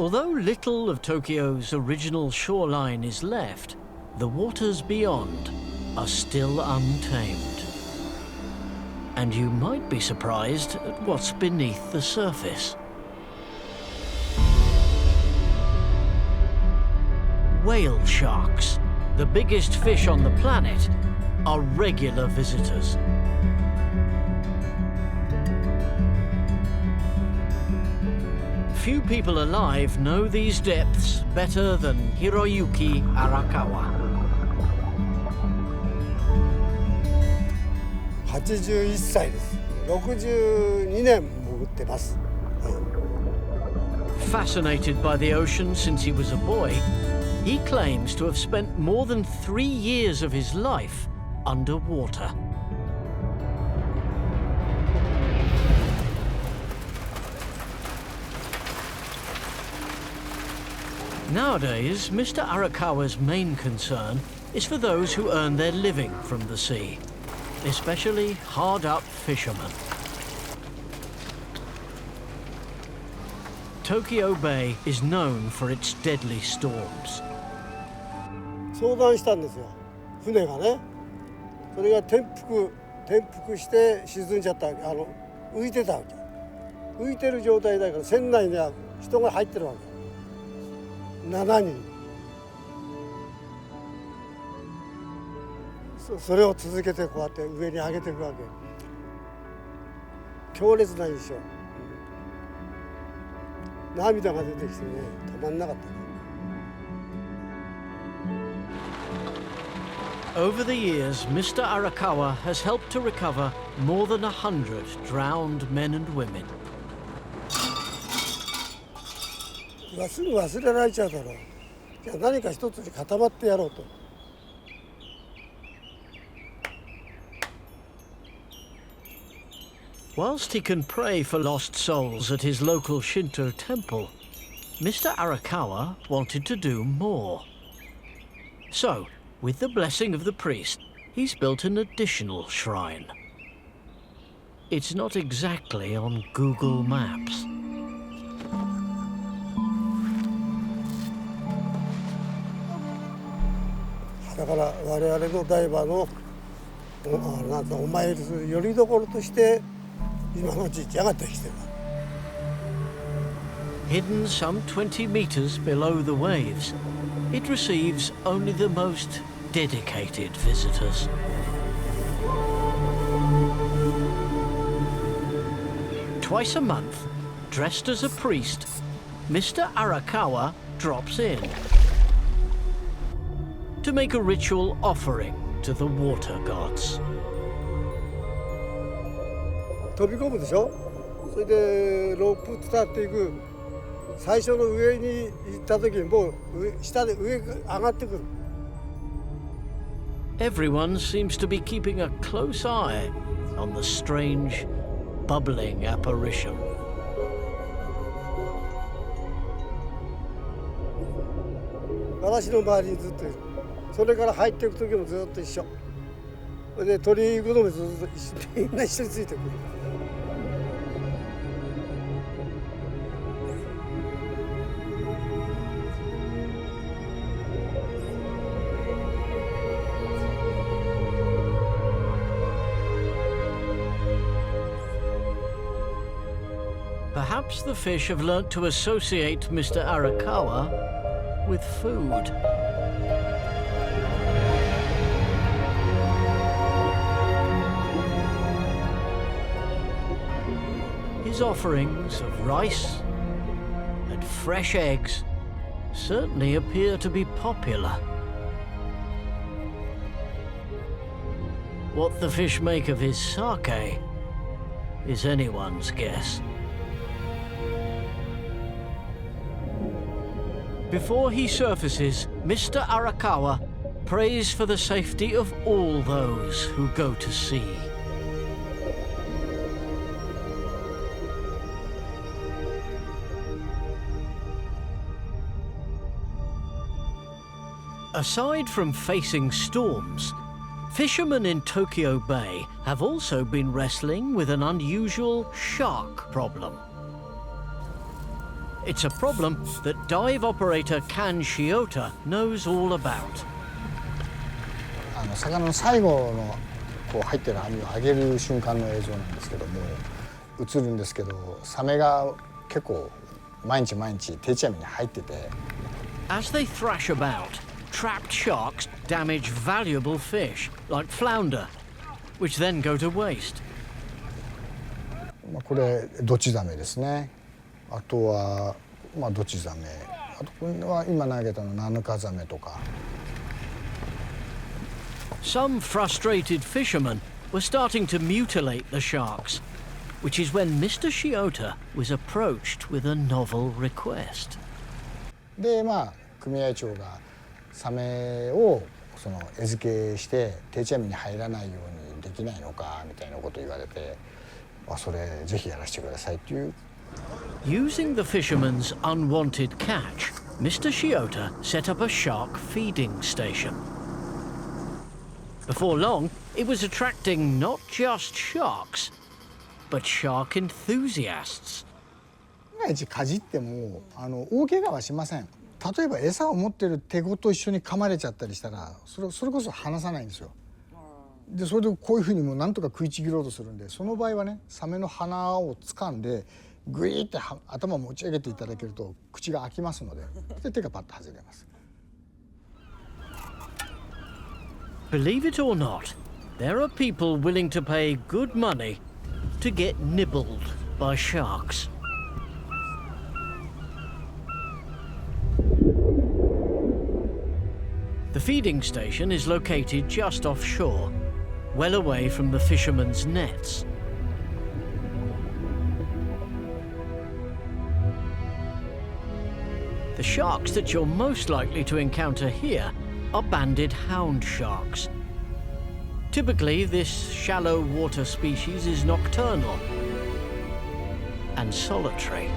Although little of Tokyo's original shoreline is left, the waters beyond are still untamed. And you might be surprised at what's beneath the surface. Whale sharks, the biggest fish on the planet, are regular visitors. Few people alive know these depths better than Hiroyuki Arakawa. 81歳です。62年潜ってます。Fascinated by the ocean since he was a boy, he claims to have spent more than 3 years of his life underwater. Nowadays, Mr. Arakawa's main concern is for those who earn their living from the sea, especially hard-up fishermen. Tokyo Bay is known for its deadly storms. 遭難したんですよ、船がね。それが転覆して沈んじゃったわけ。浮いてたわけ。浮いてる状態だから船内には人が入ってるわけ。7人。それを続けてこうやって上に上げていくわけ。強烈な印象。涙が出てきてね、止まんなかった。Over the years, Mr. Arakawa has helped to recover more than 100 drowned men and women. すぐ忘れられちゃうだろう。じゃあ何か一つに固まってやろうと。Whilst he can pray for lost souls at his local Shinto temple, Mr. Arakawa wanted to do more. So, with the blessing of the priest, he's built an additional shrine. It's not exactly on Google Maps. だから我々のダイバーのお参りする拠り所として今の神社ができてる。Hidden some 20 meters below the waves, it receives only the most dedicated visitors. Twice a month, dressed as a priest, Mr. Arakawa drops in to make a ritual offering to the water gods. 飛び込むでしょ。それでロープ伝っていく。最初の上に行った時にもう下で上が上がってくる。Everyone seems to be keeping a close eye on the strange, bubbling apparition. 私の周りにずっといる。それから入っていく時もずっと一緒。それで鳥居行くのもずっとみんな一緒についてくる。Perhaps the fish have learnt to associate Mr. Arakawa with food. His offerings of rice and fresh eggs certainly appear to be popular. What the fish make of his sake is anyone's guess. Before he surfaces, Mr. Arakawa prays for the safety of all those who go to sea. Aside from facing storms, fishermen in Tokyo Bay have also been wrestling with an unusual shark problem. It's a problem that dive operator Kan Shiota knows all about. 魚の最後のこう入ってる網を上げる瞬間の映像なんですけども、映るんですけど、サメが結構毎日定置網に入ってて。As they thrash about, trapped sharks damage valuable fish like flounder, which then go to waste. これドチザメですね。あとはドチザメ、あとこれは今投げたのナヌカザメとか。Some frustrated fishermen were starting to mutilate the sharks, which is when Mr. Shiota was approached with a novel request. で組合長がサメを餌付けして定置網に入らないようにできないのかみたいなことを言われて、それぜひやらせてくださいっていう。Using the fisherman's unwanted catch, Mr. Shiota set up a shark feeding station. Before long, it was attracting not just sharks, but shark enthusiasts. 万が一かじっても大怪我はしません。例えば餌を持ってる手ごと一緒に噛まれちゃったりしたらそれこそ離さないんですよ。でそれでこういうふうにもうなんとか食いちぎろうとするんで、その場合はね、サメの鼻を掴んでグイーって頭を持ち上げていただけると口が開きますので、で手がパッと外れます。Believe it or not, there are people willing to pay good money to get nibbled by sharks. The feeding station is located just offshore, well away from the fishermen's nets. The sharks that you're most likely to encounter here are banded hound sharks. Typically, this shallow water species is nocturnal and solitary.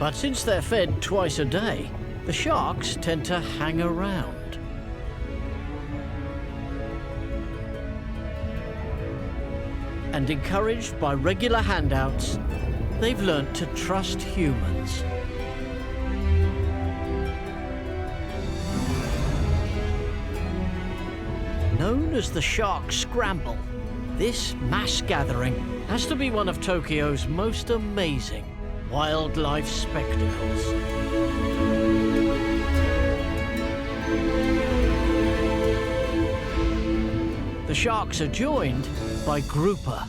But since they're fed twice a day, the sharks tend to hang around. And encouraged by regular handouts, they've learnt to trust humans. Known as the Shark Scramble, this mass gathering has to be one of Tokyo's most amazing wildlife spectacles. The sharks are joined by grouper,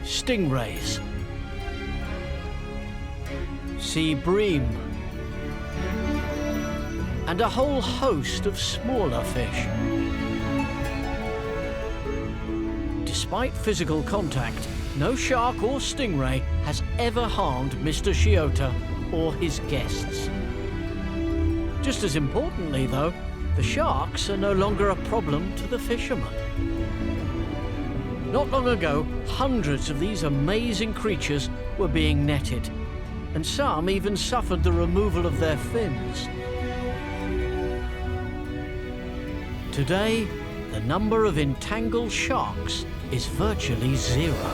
stingrays, sea bream, and a whole host of smaller fish. Despite physical contact, no shark or stingray has ever harmed Mr. Shiota or his guests. Just as importantly, though, the sharks are no longer a problem to the fishermen. Not long ago, hundreds of these amazing creatures were being netted, and some even suffered the removal of their fins. Today, the number of entangled sharks is virtually zero.